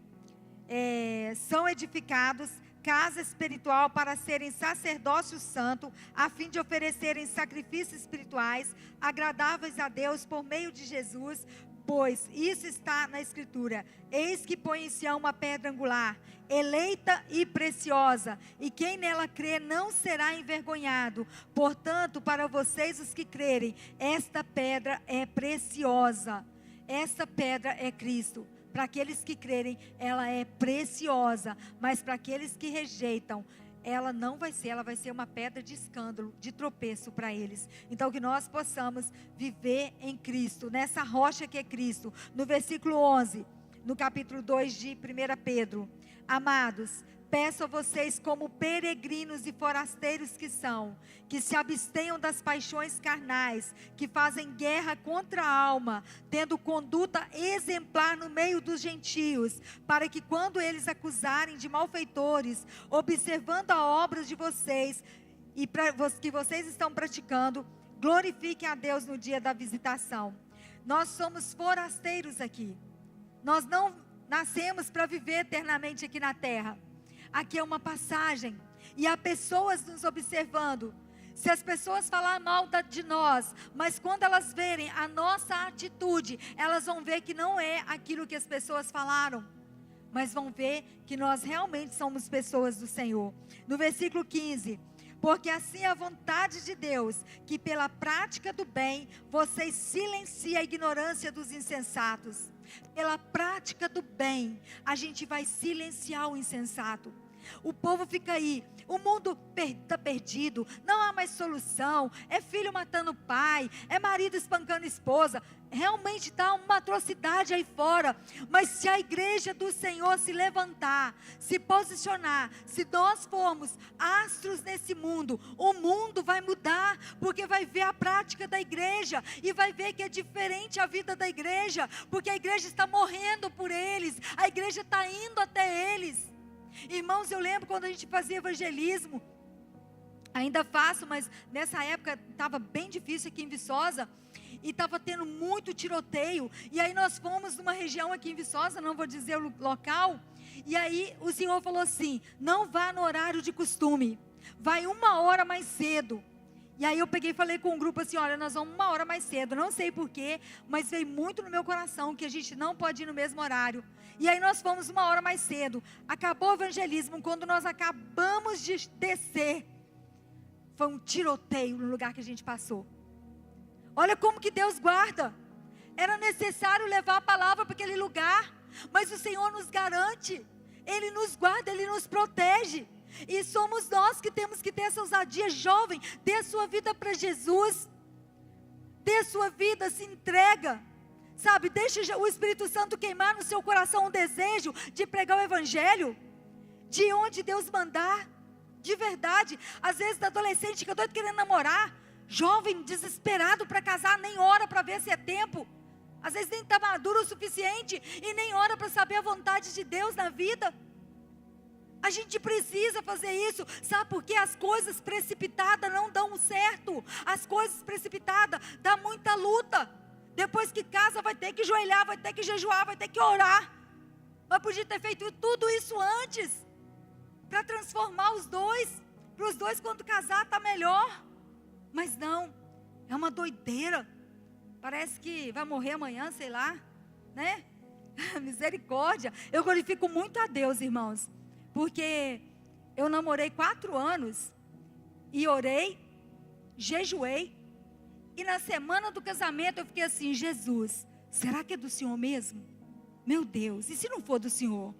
são edificados casa espiritual para serem sacerdócio santo, a fim de oferecerem sacrifícios espirituais agradáveis a Deus por meio de Jesus, pois isso está na Escritura: eis que põe em Sião uma pedra angular, eleita e preciosa, e quem nela crê não será envergonhado. Portanto, para vocês os que crerem, esta pedra é preciosa. Esta pedra é Cristo. Para aqueles que crerem, ela é preciosa, mas para aqueles que rejeitam, ela não vai ser, ela vai ser uma pedra de escândalo, de tropeço para eles. Então que nós possamos viver em Cristo, nessa rocha que é Cristo. No versículo 11, no capítulo 2 de 1 Pedro: amados, peço a vocês, como peregrinos e forasteiros que são, que se abstenham das paixões carnais, que fazem guerra contra a alma, tendo conduta exemplar no meio dos gentios, para que quando eles acusarem de malfeitores, observando a obra de vocês, e que vocês estão praticando, glorifiquem a Deus no dia da visitação. Nós somos forasteiros aqui. Nós não nascemos para viver eternamente aqui na terra. Aqui é uma passagem, e há pessoas nos observando. Se as pessoas falarem mal de nós, mas quando elas verem a nossa atitude, elas vão ver que não é aquilo que as pessoas falaram, mas vão ver que nós realmente somos pessoas do Senhor. No versículo 15: porque assim é a vontade de Deus, que pela prática do bem, vocês silenciem a ignorância dos insensatos. Pela prática do bem, a gente vai silenciar o insensato. O povo fica aí, o mundo está perdido, não há mais solução, é filho matando pai, é marido espancando esposa, realmente está uma atrocidade aí fora, mas se a igreja do Senhor se levantar, se posicionar, se nós formos astros nesse mundo, o mundo vai mudar, porque vai ver a prática da igreja, e vai ver que é diferente a vida da igreja, porque a igreja está morrendo por eles, a igreja está indo até eles. Irmãos, eu lembro quando a gente fazia evangelismo, ainda faço, mas nessa época estava bem difícil aqui em Viçosa, e estava tendo muito tiroteio, e aí nós fomos numa região aqui em Viçosa, não vou dizer o local, e aí o Senhor falou assim, não vá no horário de costume, vai 1 hora mais cedo. E aí eu peguei e falei com o grupo assim, olha, nós vamos 1 hora mais cedo, não sei porquê, mas veio muito no meu coração que a gente não pode ir no mesmo horário. E aí nós fomos 1 hora mais cedo, acabou o evangelismo, quando nós acabamos de descer, foi um tiroteio no lugar que a gente passou. Olha como que Deus guarda, era necessário levar a palavra para aquele lugar, mas o Senhor nos garante, Ele nos guarda, Ele nos protege. E somos nós que temos que ter essa ousadia. Jovem, dê a sua vida para Jesus, dê a sua vida, se entrega, sabe, deixa o Espírito Santo queimar no seu coração um desejo de pregar o Evangelho, de onde Deus mandar, de verdade. Às vezes adolescente que eu estou querendo namorar, jovem desesperado para casar, nem ora para ver se é tempo, às vezes nem está maduro o suficiente, e nem ora para saber a vontade de Deus na vida. A gente precisa fazer isso, sabe por quê? As coisas precipitadas não dão certo, as coisas precipitadas dá muita luta, depois que casa vai ter que joelhar, vai ter que jejuar, vai ter que orar, mas podia ter feito tudo isso antes, para transformar os dois, para os dois quando casar está melhor, mas não, é uma doideira, parece que vai morrer amanhã, sei lá, né? Misericórdia. Eu glorifico muito a Deus, irmãos, porque eu namorei 4 anos, e orei, jejuei, e na semana do casamento eu fiquei assim, Jesus, será que é do Senhor mesmo? Meu Deus, e se não for do Senhor?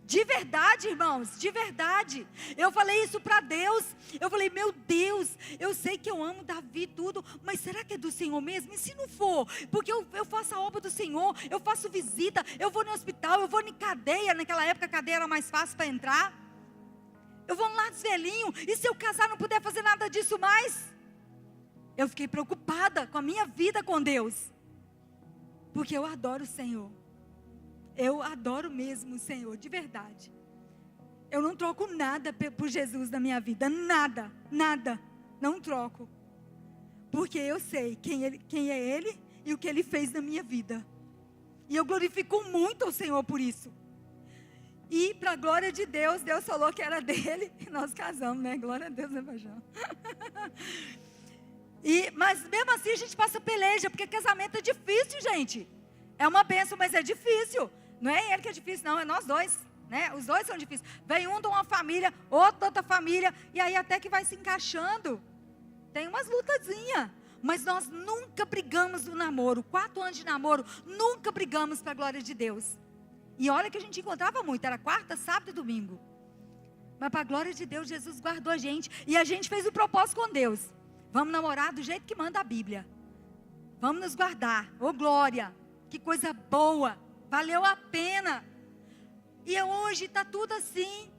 De verdade, irmãos, de verdade, eu falei isso para Deus, eu falei, meu Deus, eu sei que eu amo Davi e tudo, mas será que é do Senhor mesmo? E se não for? Porque eu faço a obra do Senhor, eu faço visita, eu vou no hospital, eu vou em cadeia, naquela época a cadeia era mais fácil para entrar, eu vou no lar dos velhinhos, e se eu casar não puder fazer nada disso mais? Eu fiquei preocupada com a minha vida com Deus, porque eu adoro o Senhor. Eu adoro mesmo o Senhor, de verdade. Eu não troco nada por Jesus na minha vida, nada, nada, não troco. Porque eu sei quem é Ele e o que Ele fez na minha vida. E eu glorifico muito o Senhor por isso. E para a glória de Deus, Deus falou que era dele e nós casamos, né? Glória a Deus, né, Pajão? Mas mesmo assim a gente passa peleja, porque casamento é difícil, gente. É uma bênção, mas é difícil. Não é ele que é difícil, não, é nós dois, né? Os dois são difíceis. Vem um de uma família, outro de outra família, e aí até que vai se encaixando. Tem umas lutazinhas, mas nós nunca brigamos no namoro. 4 anos de namoro, nunca brigamos para a glória de Deus. E olha que a gente encontrava muito, era quarta, sábado e domingo. Mas para a glória de Deus, Jesus guardou a gente. E a gente fez o propósito com Deus. Vamos namorar do jeito que manda a Bíblia. Vamos nos guardar. Ô glória, que coisa boa. Valeu a pena. E hoje está tudo assim.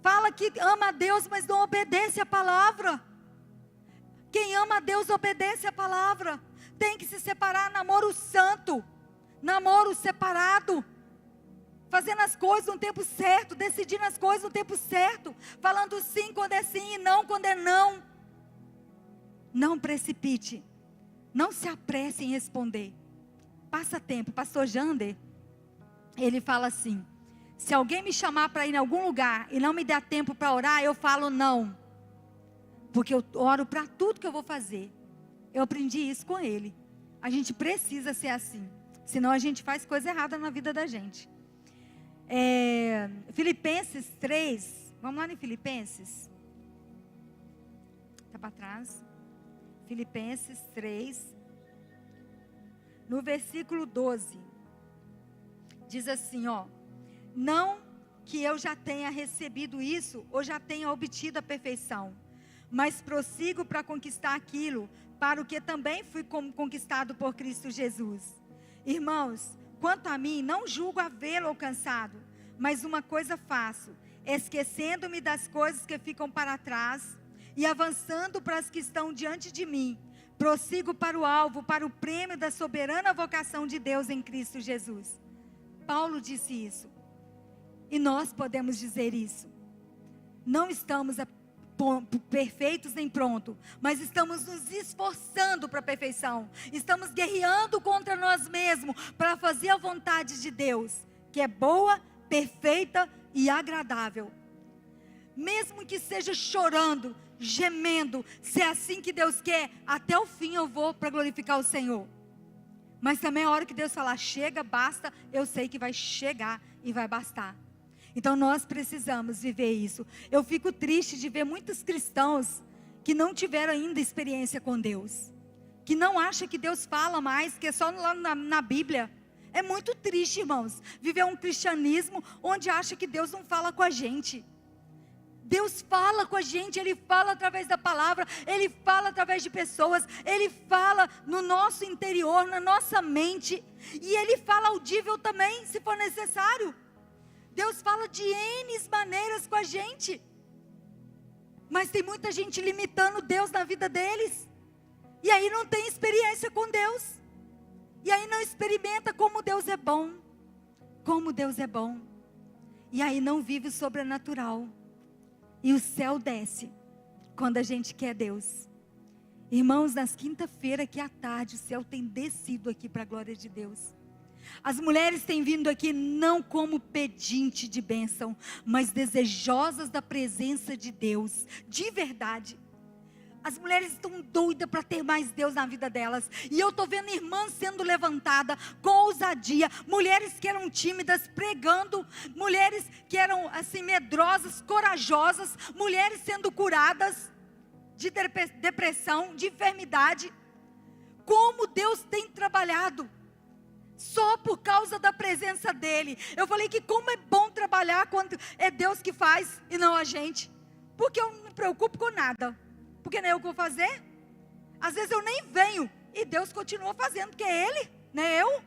Fala que ama a Deus, mas não obedece a palavra. Quem ama a Deus obedece a palavra. Tem que se separar, namoro santo, namoro separado, fazendo as coisas no tempo certo, decidindo as coisas no tempo certo, falando sim quando é sim e não quando é não. Não precipite, não se apresse em responder. Passa tempo. Pastor Jander, ele fala assim, se alguém me chamar para ir em algum lugar e não me der tempo para orar, eu falo não, porque eu oro para tudo que eu vou fazer. Eu aprendi isso com ele. A gente precisa ser assim, senão a gente faz coisa errada na vida da gente. Filipenses 3, vamos lá em Filipenses, está para trás, Filipenses 3, no versículo 12, diz assim, ó, não que eu já tenha recebido isso, ou já tenha obtido a perfeição, mas prossigo para conquistar aquilo, para o que também fui conquistado por Cristo Jesus. Irmãos, quanto a mim, não julgo havê-lo alcançado, mas uma coisa faço, esquecendo-me das coisas que ficam para trás, e avançando para as que estão diante de mim, prossigo para o alvo, para o prêmio da soberana vocação de Deus em Cristo Jesus. Paulo disse isso. E nós podemos dizer isso. Não estamos perfeitos nem prontos, mas estamos nos esforçando para a perfeição. Estamos guerreando contra nós mesmos para fazer a vontade de Deus, que é boa, perfeita e agradável. Mesmo que seja chorando, gemendo, se é assim que Deus quer, até o fim eu vou para glorificar o Senhor. Mas também a hora que Deus falar, chega, basta, eu sei que vai chegar e vai bastar. Então nós precisamos viver isso. Eu fico triste de ver muitos cristãos que não tiveram ainda experiência com Deus, que não acham que Deus fala mais, que é só lá na Bíblia. É muito triste, irmãos, viver um cristianismo onde acha que Deus não fala com a gente. Deus fala com a gente, Ele fala através da palavra, Ele fala através de pessoas, Ele fala no nosso interior, na nossa mente, e Ele fala audível também, se for necessário. Deus fala de N maneiras com a gente, mas tem muita gente limitando Deus na vida deles, e aí não tem experiência com Deus, e aí não experimenta como Deus é bom, e aí não vive o sobrenatural. E o céu desce quando a gente quer Deus. Irmãos, nas quinta-feira aqui à tarde, o céu tem descido aqui para a glória de Deus. As mulheres têm vindo aqui não como pedinte de bênção, mas desejosas da presença de Deus, de verdade. As mulheres estão doidas para ter mais Deus na vida delas. E eu estou vendo irmãs sendo levantadas com ousadia. Mulheres que eram tímidas pregando. Mulheres que eram assim medrosas, corajosas. Mulheres sendo curadas de depressão, de enfermidade. Como Deus tem trabalhado. Só por causa da presença dEle. Eu falei que como é bom trabalhar quando é Deus que faz e não a gente. Porque eu não me preocupo com nada. Porque não é eu que vou fazer. Às vezes eu nem venho e Deus continua fazendo, porque é Ele, não é eu.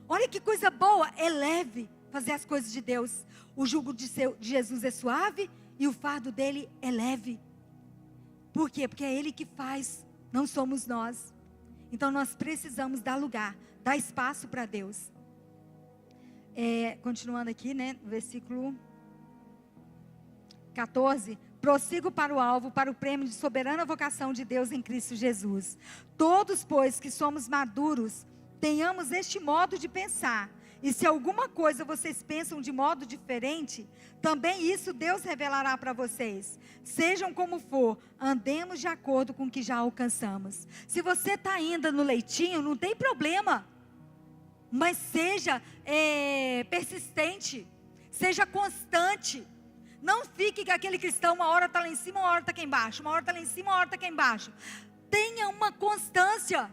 Olha que coisa boa, é leve fazer as coisas de Deus. O jugo de Jesus é suave e o fardo dele é leve. Por quê? Porque é Ele que faz, não somos nós. Então nós precisamos dar lugar, dar espaço para Deus. Continuando aqui, né, no versículo 14. Prossigo para o alvo, para o prêmio de soberana vocação de Deus em Cristo Jesus. Todos, pois, que somos maduros, tenhamos este modo de pensar. E se alguma coisa vocês pensam de modo diferente, também isso Deus revelará para vocês. Sejam como for, andemos de acordo com o que já alcançamos. Se você está ainda no leitinho, não tem problema. Mas seja persistente, seja constante. Não fique com aquele cristão, uma hora está lá em cima, uma hora está aqui embaixo. Uma hora está lá em cima, uma hora está aqui embaixo. Tenha uma constância.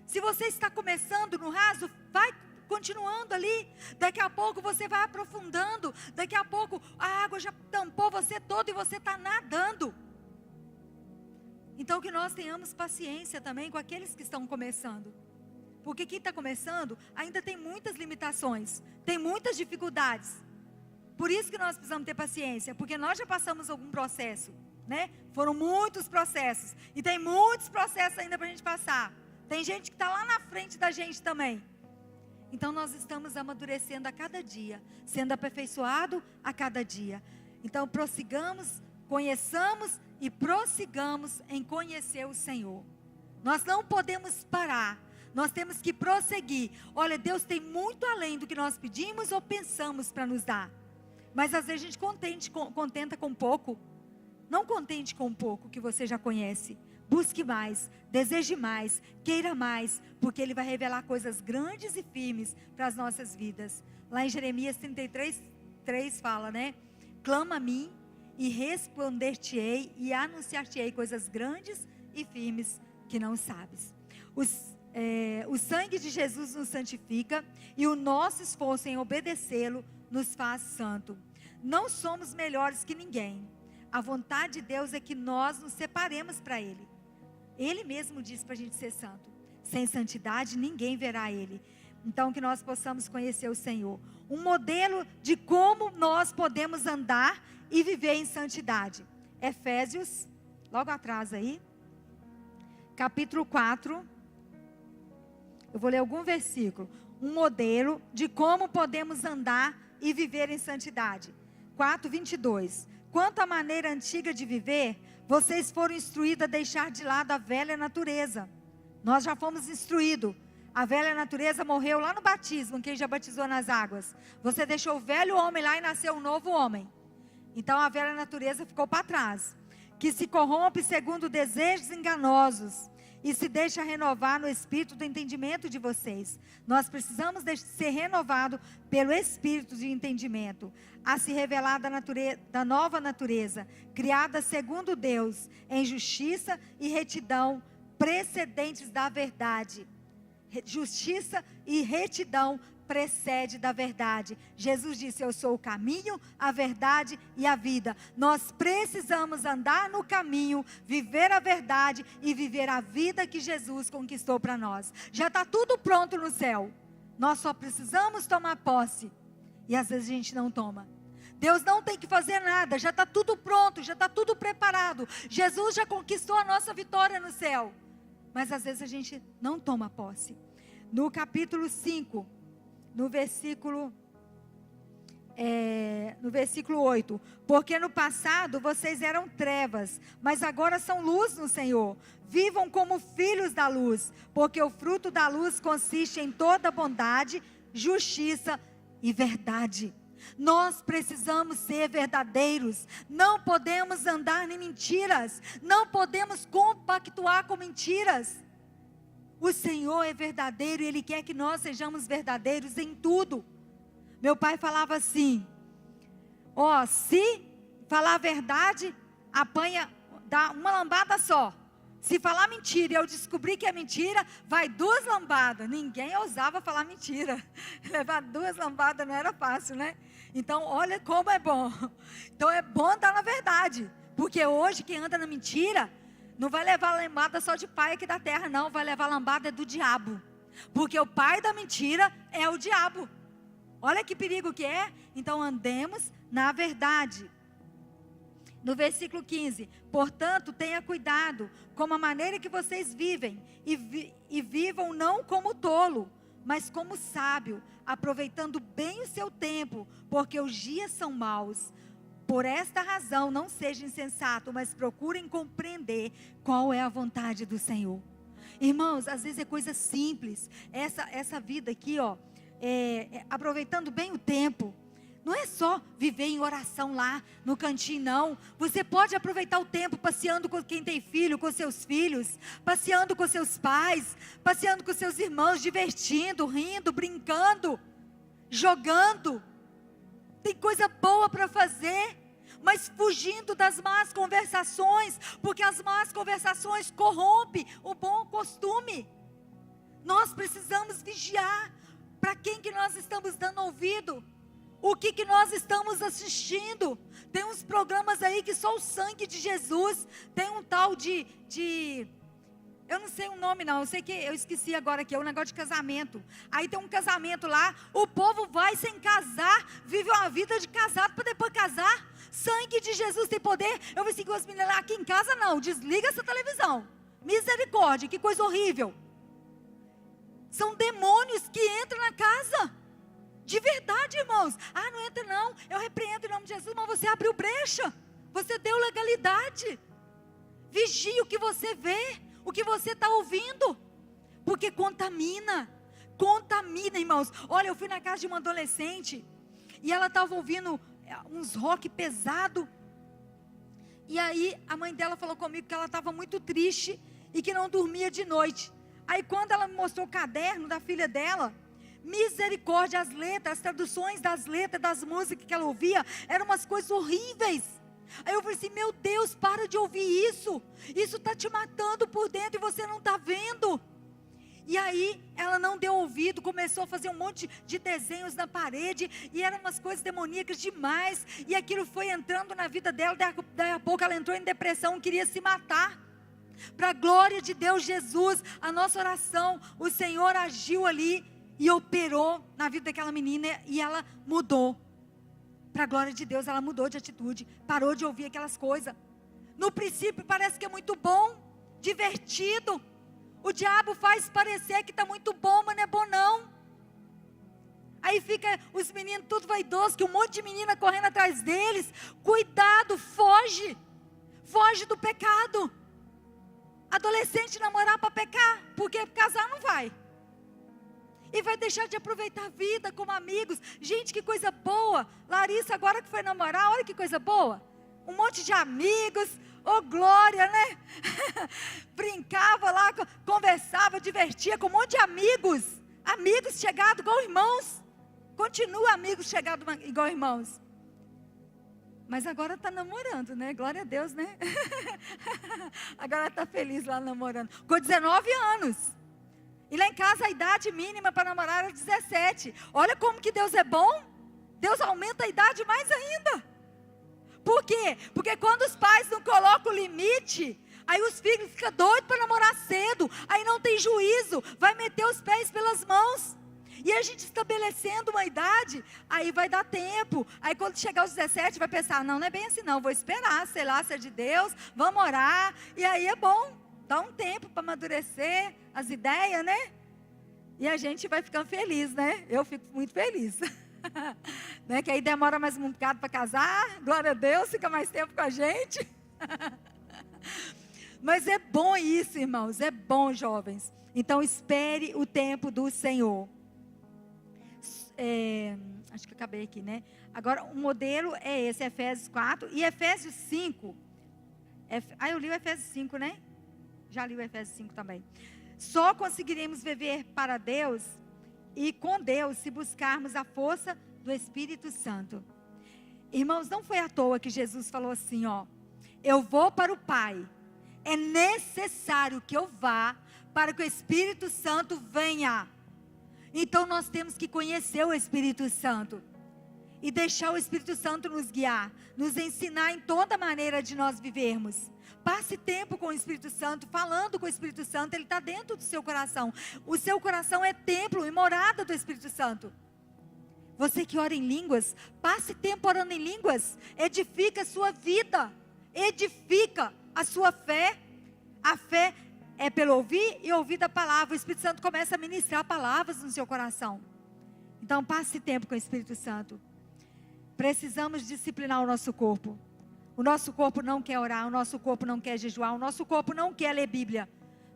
Se você está começando no raso, vai continuando ali. Daqui a pouco você vai aprofundando. Daqui a pouco a água já tampou você todo e você está nadando. Então que nós tenhamos paciência também com aqueles que estão começando. Porque quem está começando ainda tem muitas limitações. Tem muitas dificuldades. Por isso que nós precisamos ter paciência, porque nós já passamos algum processo, né? Foram muitos processos, e tem muitos processos ainda para a gente passar. Tem gente que está lá na frente da gente também. Então nós estamos amadurecendo a cada dia, sendo aperfeiçoado a cada dia. Então prossigamos, conheçamos e prossigamos em conhecer o Senhor. Nós não podemos parar, nós temos que prosseguir. Olha, Deus tem muito além do que nós pedimos ou pensamos para nos dar. Mas às vezes a gente contenta com pouco. Não contente com pouco que você já conhece. Busque mais, deseje mais, queira mais, porque Ele vai revelar coisas grandes e firmes para as nossas vidas. Lá em Jeremias 33:3 fala, né? Clama a mim e responder-te-ei e anunciar-te-ei coisas grandes e firmes que não sabes. O sangue de Jesus nos santifica e o nosso esforço em obedecê-lo nos faz santo. não somos melhores que ninguém. A vontade de Deus é que nós nos separemos para Ele. Ele mesmo disse para a gente ser santo. Sem santidade ninguém verá Ele. Então que nós possamos conhecer o Senhor. Um modelo de como nós podemos andar e viver em santidade. Efésios, logo atrás aí, capítulo 4. Eu vou ler algum versículo. Um modelo de como podemos andar e viver em santidade. 4:22. Quanto à maneira antiga de viver, vocês foram instruídos a deixar de lado a velha natureza. Nós já fomos instruídos. A velha natureza morreu lá no batismo, quem já batizou nas águas. Você deixou o velho homem lá e nasceu um novo homem. Então a velha natureza ficou para trás. Que se corrompe segundo desejos enganosos e se deixa renovar no espírito do entendimento de vocês. Nós precisamos ser renovados pelo espírito de entendimento, a se revelar da nova natureza, criada segundo Deus, em justiça e retidão, precedentes da verdade. Justiça e retidão precede da verdade. Jesus disse: eu sou o caminho, a verdade e a vida. Nós precisamos andar no caminho, viver a verdade e viver a vida que Jesus conquistou para nós. Já está tudo pronto no céu. Nós só precisamos tomar posse. E às vezes a gente não toma. Deus não tem que fazer nada, já está tudo pronto, já está tudo preparado. Jesus já conquistou a nossa vitória no céu. Mas às vezes a gente não toma posse. No capítulo 5, no versículo 8. Porque no passado vocês eram trevas, mas agora são luz no Senhor. Vivam como filhos da luz, porque o fruto da luz consiste em toda bondade, justiça e verdade. Nós precisamos ser verdadeiros, não podemos andar em mentiras, não podemos compactuar com mentiras. O Senhor é verdadeiro e Ele quer que nós sejamos verdadeiros em tudo. Meu pai falava assim: se falar a verdade, dá uma lambada só. Se falar mentira e eu descobrir que é mentira, vai 2 lambadas. Ninguém ousava falar mentira. Levar 2 lambadas não era fácil, né? Então, olha como é bom. Então, é bom andar na verdade. Porque hoje, quem anda na mentira, não vai levar lambada só de pai aqui da terra, não. Vai levar lambada do diabo. Porque o pai da mentira é o diabo. Olha que perigo que é. Então, andemos na verdade. No versículo 15, portanto, tenha cuidado com a maneira que vocês vivem, e vivam não como tolo, mas como sábio, aproveitando bem o seu tempo, porque os dias são maus. Por esta razão, não sejam insensatos, mas procurem compreender qual é a vontade do Senhor. Irmãos, às vezes é coisa simples, essa vida aqui, aproveitando bem o tempo. Não é só viver em oração lá no cantinho, não. Você pode aproveitar o tempo passeando com quem tem filho, com seus filhos, passeando com seus pais, passeando com seus irmãos, divertindo, rindo, brincando, jogando. Tem coisa boa para fazer, mas fugindo das más conversações, porque as más conversações corrompem o bom costume. Nós precisamos vigiar para quem que nós estamos dando ouvido. O que nós estamos assistindo? Tem uns programas aí que só o sangue de Jesus. Tem um tal de eu não sei o nome não, eu sei que eu esqueci agora que é um negócio de casamento. Aí tem um casamento lá, o povo vai sem casar, vive uma vida de casado para depois casar. Sangue de Jesus tem poder. Eu vou seguir as meninas lá, aqui em casa não, desliga essa televisão. Misericórdia, que coisa horrível. São demônios que entram na casa. De verdade, irmãos. Não entra não, eu repreendo em nome de Jesus, mas você abriu brecha, você deu legalidade. Vigie o que você vê, o que você está ouvindo, porque contamina, irmãos. Olha, eu fui na casa de uma adolescente, e ela estava ouvindo uns rock pesado, e aí a mãe dela falou comigo que ela estava muito triste, e que não dormia de noite. Aí quando ela me mostrou o caderno da filha dela, misericórdia, as letras, as traduções das letras, das músicas que ela ouvia, eram umas coisas horríveis. Aí eu falei assim, meu Deus, para de ouvir isso está te matando por dentro e você não está vendo. E aí ela não deu ouvido, começou a fazer um monte de desenhos na parede, e eram umas coisas demoníacas demais, e aquilo foi entrando na vida dela, daí a pouco ela entrou em depressão, queria se matar. Para a glória de Deus, Jesus, a nossa oração, o Senhor agiu ali e operou na vida daquela menina, e ela mudou. Para a glória de Deus, ela mudou de atitude, parou de ouvir aquelas coisas. No princípio parece que é muito bom, divertido. O diabo faz parecer que está muito bom, mas não é bom não. Aí fica os meninos tudo vaidosos, que um monte de menina correndo atrás deles. Cuidado, foge do pecado. Adolescente namorar para pecar, porque casar não vai. E vai deixar de aproveitar a vida como amigos. Gente, que coisa boa. Larissa agora que foi namorar, olha que coisa boa. Um monte de amigos, oh glória, né? Brincava lá, conversava, divertia com um monte de amigos. Amigos chegados igual irmãos. Continua amigos chegados igual irmãos. Mas agora está namorando, né? Glória a Deus, né? Agora está feliz lá namorando. Com 19 anos. E lá em casa a idade mínima para namorar era 17. Olha como que Deus é bom. Deus aumenta a idade mais ainda. Por quê? Porque quando os pais não colocam o limite, aí os filhos ficam doidos para namorar cedo. Aí não tem juízo, vai meter os pés pelas mãos. E a gente estabelecendo uma idade, aí vai dar tempo. Aí quando chegar aos 17 vai pensar, não é bem assim não, vou esperar, sei lá, ser de Deus, vamos orar. E aí é bom, dá um tempo para amadurecer as ideias, né? E a gente vai ficando feliz, né? Eu fico muito feliz. Né? Que aí demora mais um bocado para casar, glória a Deus, fica mais tempo com a gente. Mas é bom isso, irmãos, é bom, jovens. Então espere o tempo do Senhor. Acho que eu acabei aqui, né? Agora o modelo é esse, Efésios 4 e Efésios 5. Eu li o Efésios 5, né? Já li o Efésios 5 também. Só conseguiremos viver para Deus e com Deus se buscarmos a força do Espírito Santo. Irmãos, não foi à toa que Jesus falou assim, ó: eu vou para o Pai. É necessário que eu vá para que o Espírito Santo venha. Então nós temos que conhecer o Espírito Santo e deixar o Espírito Santo nos guiar, nos ensinar em toda maneira de nós vivermos. Passe tempo com o Espírito Santo, falando com o Espírito Santo, ele está dentro do seu coração. O seu coração é templo e morada do Espírito Santo. Você que ora em línguas, passe tempo orando em línguas, edifica a sua vida, edifica a sua fé. A fé é pelo ouvir e ouvir da palavra. O Espírito Santo começa a ministrar palavras no seu coração. Então passe tempo com o Espírito Santo. Precisamos disciplinar o nosso corpo. O nosso corpo não quer orar, o nosso corpo não quer jejuar, o nosso corpo não quer ler Bíblia.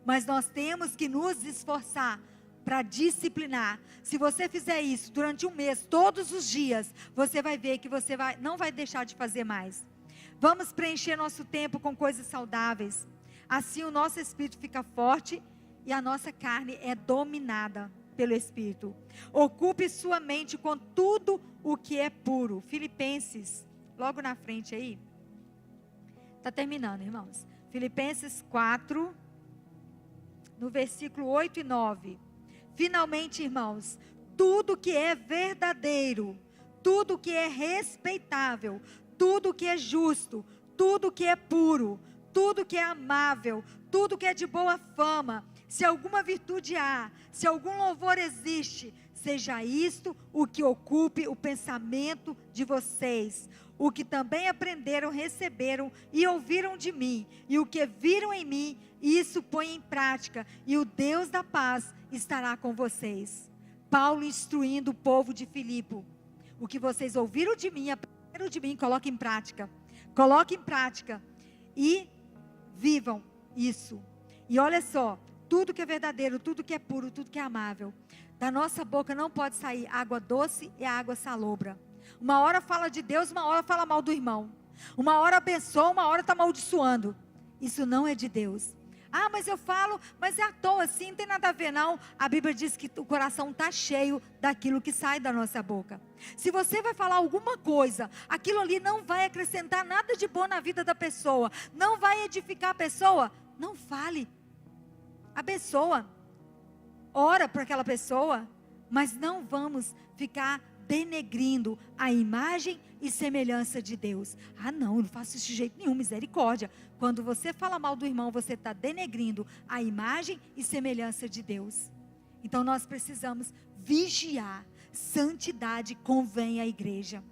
Mas nós temos que nos esforçar para disciplinar. Se você fizer isso durante um mês, todos os dias, você vai ver que você não vai deixar de fazer mais. Vamos preencher nosso tempo com coisas saudáveis. Assim o nosso espírito fica forte e a nossa carne é dominada pelo Espírito. Ocupe sua mente com tudo o que é puro. Filipenses, logo na frente aí. Está terminando, irmãos. Filipenses 4, no versículo 8 e 9. Finalmente, irmãos, tudo que é verdadeiro, tudo que é respeitável, tudo que é justo, tudo que é puro, tudo que é amável, tudo que é de boa fama, se alguma virtude há, se algum louvor existe, seja isto o que ocupe o pensamento de vocês. O que também aprenderam, receberam e ouviram de mim, e o que viram em mim, isso põe em prática, e o Deus da paz estará com vocês. Paulo instruindo o povo de Filipe: o que vocês ouviram de mim, aprenderam de mim, coloquem em prática. Coloquem em prática e vivam isso. E olha só, tudo que é verdadeiro, tudo que é puro, tudo que é amável, da nossa boca não pode sair água doce e água salobra. Uma hora fala de Deus, uma hora fala mal do irmão. Uma hora abençoa, uma hora está amaldiçoando. Isso não é de Deus. Ah, mas eu falo, mas é à toa assim, não tem nada a ver não. A Bíblia diz que o coração está cheio daquilo que sai da nossa boca. Se você vai falar alguma coisa, aquilo ali não vai acrescentar nada de bom na vida da pessoa, não vai edificar a pessoa, não fale. Abençoa. ora por aquela pessoa, mas não vamos ficar denegrindo a imagem e semelhança de Deus. Ah não, eu não faço isso de jeito nenhum, misericórdia. Quando você fala mal do irmão, você está denegrindo a imagem e semelhança de Deus. Então nós precisamos vigiar. Santidade convém à igreja.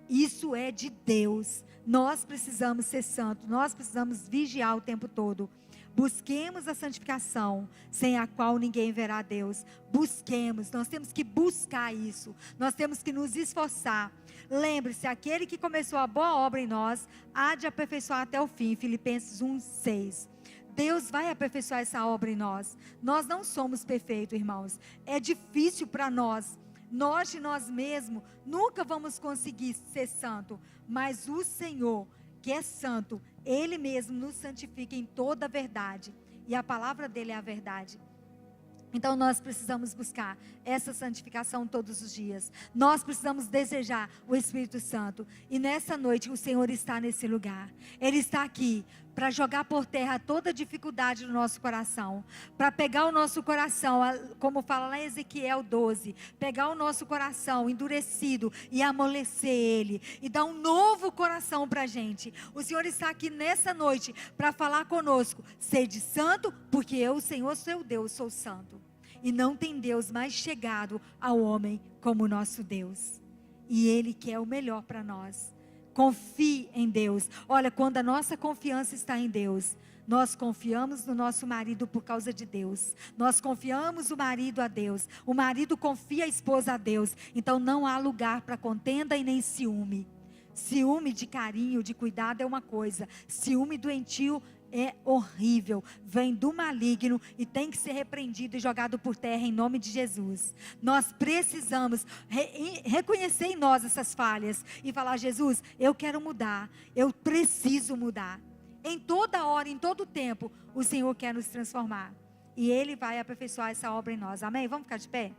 Isso é de Deus. Nós precisamos ser santos, nós precisamos vigiar o tempo todo. Busquemos a santificação, sem a qual ninguém verá a Deus. Busquemos, nós temos que buscar isso. Nós temos que nos esforçar. Lembre-se, aquele que começou a boa obra em nós, há de aperfeiçoar até o fim. Filipenses 1:6. Deus vai aperfeiçoar essa obra em nós. Nós não somos perfeitos, irmãos. É difícil para nós. Nós de nós mesmos nunca vamos conseguir ser santo. Mas o Senhor, que é santo, Ele mesmo nos santifica em toda a verdade. E a palavra dEle é a verdade. Então nós precisamos buscar essa santificação todos os dias. Nós precisamos desejar o Espírito Santo. E nessa noite o Senhor está nesse lugar. Ele está aqui para jogar por terra toda dificuldade do nosso coração. Para pegar o nosso coração, como fala lá em Ezequiel 12. Pegar o nosso coração endurecido e amolecer ele. E dar um novo coração para a gente. O Senhor está aqui nessa noite para falar conosco. Sede santo, porque eu, o Senhor, seu Deus, sou santo. E não tem Deus mais chegado ao homem como o nosso Deus. E Ele quer o melhor para nós. Confie em Deus. Olha, quando a nossa confiança está em Deus, nós confiamos no nosso marido por causa de Deus. Nós confiamos o marido a Deus. O marido confia a esposa a Deus. Então não há lugar para contenda e nem ciúme. Ciúme de carinho, de cuidado é uma coisa. Ciúme doentio é horrível, vem do maligno e tem que ser repreendido e jogado por terra em nome de Jesus. Nós precisamos reconhecer em nós essas falhas e falar: Jesus, eu quero mudar, eu preciso mudar. Em toda hora, em todo tempo, o Senhor quer nos transformar e Ele vai aperfeiçoar essa obra em nós. Amém? Vamos ficar de pé?